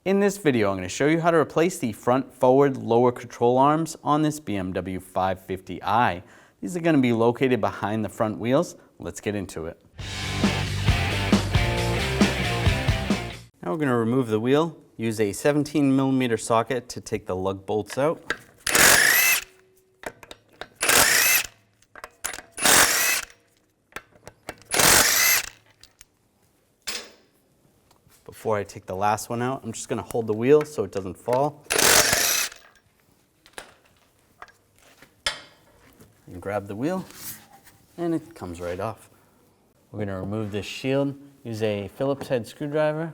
In this video, I'm going to show you how to replace the front, forward, lower control arms on this BMW 550i. These are going to be located behind the front wheels. Let's get into it. Now we're going to remove the wheel. Use a 17mm socket to take the lug bolts out. Before I take the last one out, I'm just going to hold the wheel so it doesn't fall. And grab the wheel, and it comes right off. We're going to remove this shield. Use a Phillips head screwdriver.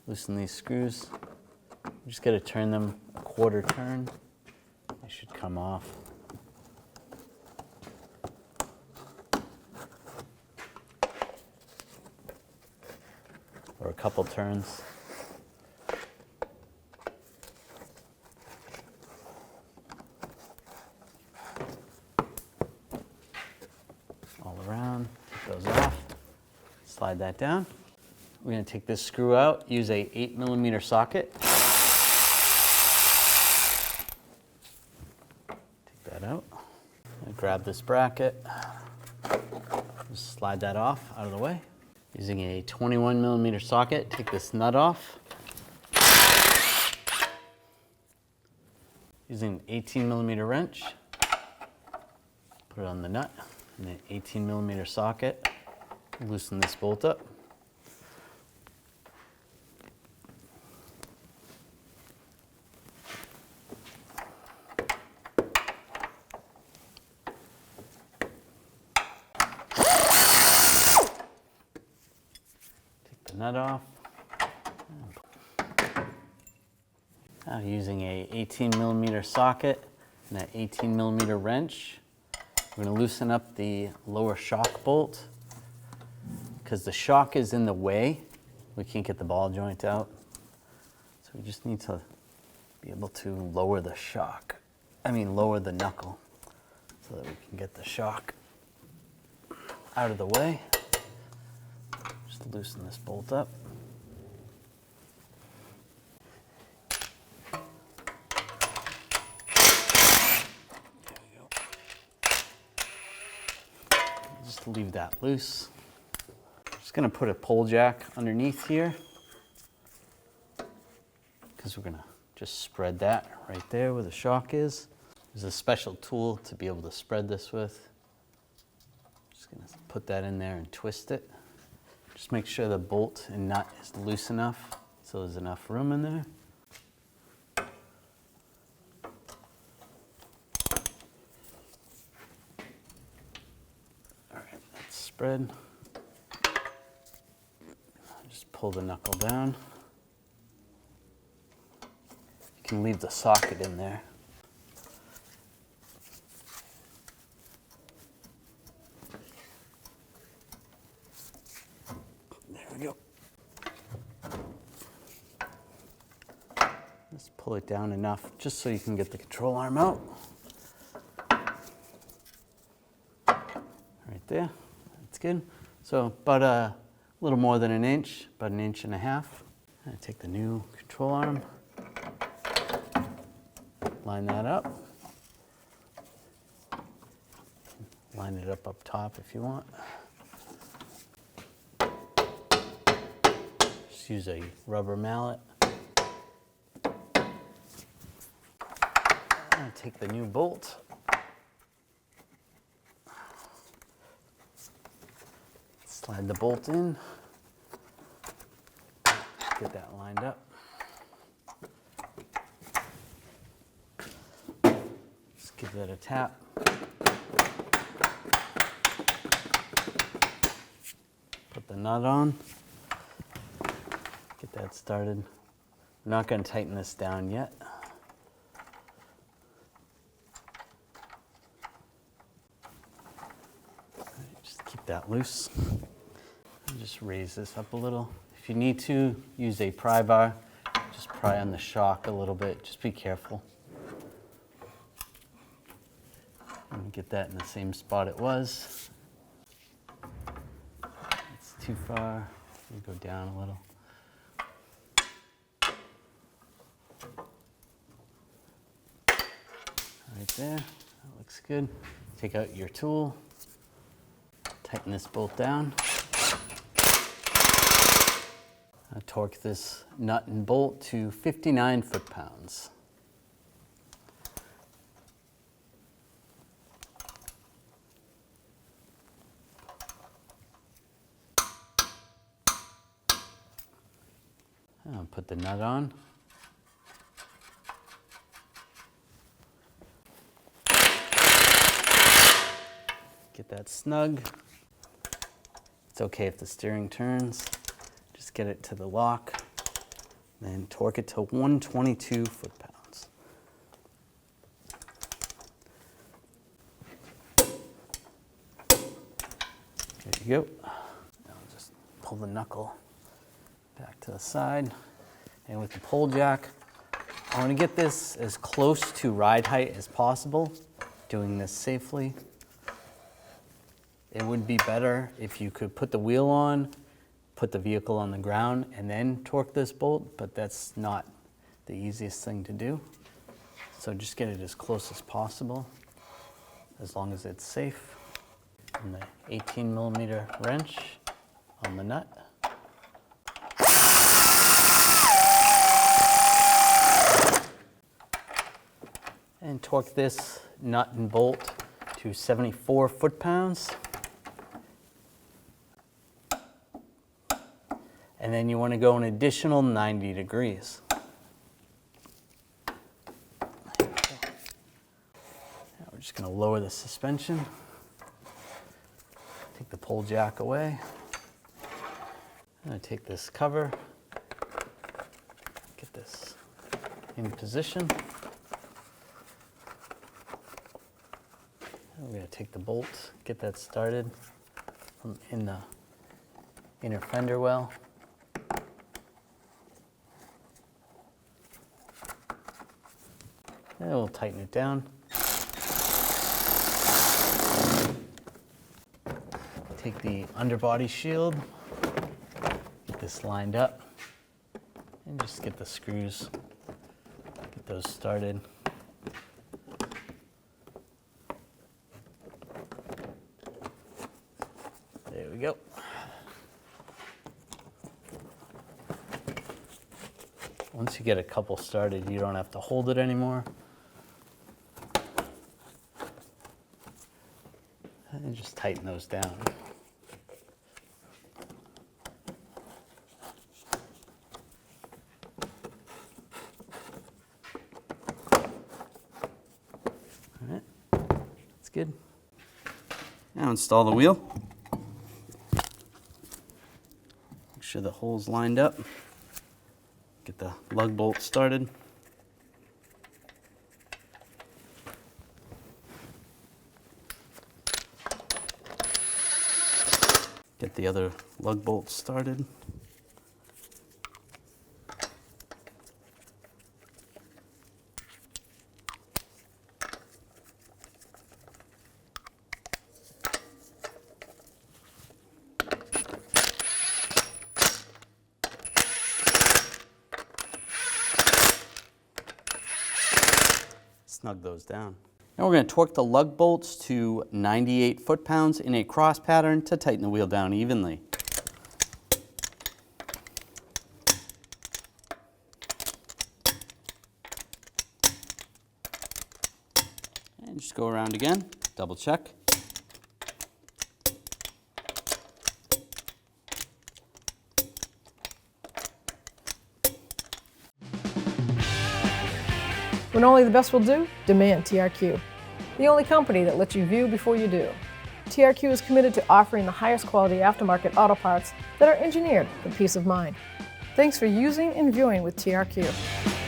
Loosen these screws. You just got to turn them a quarter turn. They should come off. Or a couple turns. All around, take those off, slide that down. We're going to take this screw out, use a 8mm socket. Take that out. Grab this bracket, just slide that off out of the way. Using a 21mm socket, take this nut off. Using an 18mm wrench, put it on the nut, and an 18mm socket, loosen this bolt up. Nut off. Now using a 18mm socket and an 18mm wrench, we're going to loosen up the lower shock bolt because the shock is in the way. We can't get the ball joint out. So we just need to be able to lower the shock. Lower the knuckle so that we can get the shock out of the way. Loosen this bolt up. There we go. Just leave that loose. Just going to put a pull jack underneath here because we're going to just spread that right there where the shock is. There's a special tool to be able to spread this with. Just going to put that in there and twist it. Just make sure the bolt and nut is loose enough so there's enough room in there. All right, that's spread. Just pull the knuckle down. You can leave the socket in there. Just pull it down enough just so you can get the control arm out. Right there, that's good. So about a little more than an inch, about an inch and a half. I take the new control arm, line that up. Line it up top if you want. Just use a rubber mallet. Take the new bolt. Slide the bolt in. Get that lined up. Just give that a tap. Put the nut on. Get that started. I'm not going to tighten this down yet. That loose. And just raise this up a little. If you need to, use a pry bar. Just pry on the shock a little bit. Just be careful. And get that in the same spot it was. It's too far. You go down a little. right there. That looks good. Take out your tool, tighten this bolt down. Torque this nut and bolt to 59 foot-pounds. I'll put the nut on. Get that snug. It's okay if the steering turns. Just get it to the lock, then torque it to 122 foot-pounds. There you go. Now just pull the knuckle back to the side. And with the pole jack, I want to get this as close to ride height as possible, doing this safely. It would be better if you could put the wheel on, put the vehicle on the ground, and then torque this bolt, but that's not the easiest thing to do. So just get it as close as possible, as long as it's safe. And the 18mm wrench on the nut. And torque this nut and bolt to 74 foot-pounds. And then you want to go an additional 90 degrees. Now we're just going to lower the suspension. Take the pole jack away. I'm going to take this cover, get this in position. We're going to take the bolt, get that started in the inner fender well. And we'll tighten it down. Take the underbody shield, get this lined up, and just get the screws, get those started. There we go. Once you get a couple started, you don't have to hold it anymore. And just tighten those down. All right, that's good. Now install the wheel. Make sure the hole's lined up. Get the lug bolt started. Get the other lug bolt started. Snug those down. Now we're going to torque the lug bolts to 98 foot-pounds in a cross pattern to tighten the wheel down evenly. And just go around again, double check. When only the best will do, demand TRQ. The only company that lets you view before you do. TRQ is committed to offering the highest quality aftermarket auto parts that are engineered for peace of mind. Thanks for using and viewing with TRQ.